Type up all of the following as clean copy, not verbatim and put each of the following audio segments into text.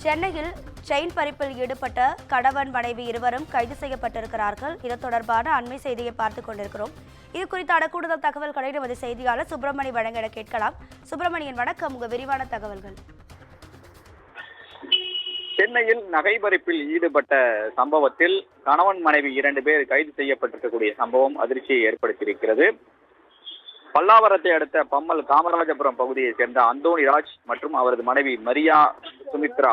சென்னையில் செயின் பறிப்பில் ஈடுபட்ட கணவன் மனைவி இருவரும் கைது செய்யப்பட்டிருக்கிறார்கள். இது தொடர்பான அண்மை செய்தியை பார்த்துக் கொண்டிருக்கிறோம். இது குறித்தான கூடுதல் தகவல்களை நமது செய்தியாளர் சுப்பிரமணி வழங்க கேட்கலாம். சுப்பிரமணியன் வணக்கம், உங்க விரிவான தகவல்கள். சென்னையில் நகை பறிப்பில் ஈடுபட்ட சம்பவத்தில் கணவன் மனைவி 2 பேர் கைது செய்யப்பட்டிருக்கக்கூடிய சம்பவம் அதிர்ச்சியை ஏற்படுத்தியிருக்கிறது. பல்லாவரத்தை அடுத்த பம்மல் காமராஜபுரம் பகுதியைச் சேர்ந்த அந்தோணிராஜ் மற்றும் அவரது மனைவி மரியா சுமித்ரா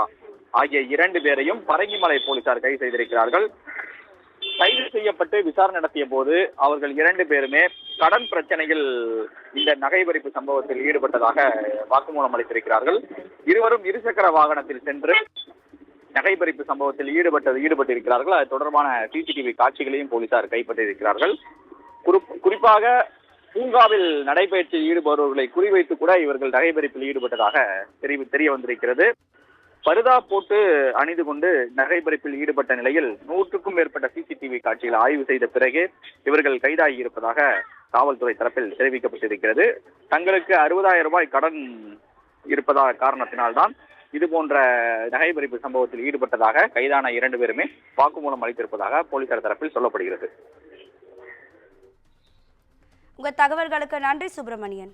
ஆகிய 2 பேரையும் பரங்கிமலை போலீசார் கைது செய்திருக்கிறார்கள். கைது செய்யப்பட்டு விசாரணை நடத்திய போது அவர்கள் 2 பேருமே கடன் பிரச்சனையில் இந்த நகை பறிப்பு சம்பவத்தில் ஈடுபட்டதாக வாக்குமூலம் அளித்திருக்கிறார்கள். இருவரும் இருசக்கர வாகனத்தில் சென்று நகை பறிப்பு சம்பவத்தில் ஈடுபட்டிருக்கிறார்கள். அது தொடர்பான சிசிடிவி காட்சிகளையும் போலீசார் கைப்பற்றியிருக்கிறார்கள். குறிப்பாக பூங்காவில் நடைபயிற்சியில் ஈடுபடுபவர்களை குறிவைத்து கூட இவர்கள் நகை பறிப்பில் ஈடுபட்டதாக தெரிய வந்திருக்கிறது. பருதா போட்டு அணிந்து கொண்டு நகை பறிப்பில் ஈடுபட்ட நிலையில் 100க்கும் மேற்பட்ட சிசிடிவி காட்சிகளை ஆய்வு செய்த பிறகு இவர்கள் கைதாகி இருப்பதாக காவல்துறை தரப்பில் தெரிவிக்கப்பட்டிருக்கிறது. தங்களுக்கு 60,000 ரூபாய் கடன் இருப்பதாக காரணத்தினால்தான் இதுபோன்ற நகை பறிப்பு சம்பவத்தில் ஈடுபட்டதாக கைதான 2 பேருமே வாக்குமூலம் அளித்திருப்பதாக போலீசார் தரப்பில் சொல்லப்படுகிறது. உங்க தகவல்களுக்கு நன்றி சுப்பிரமணியன்.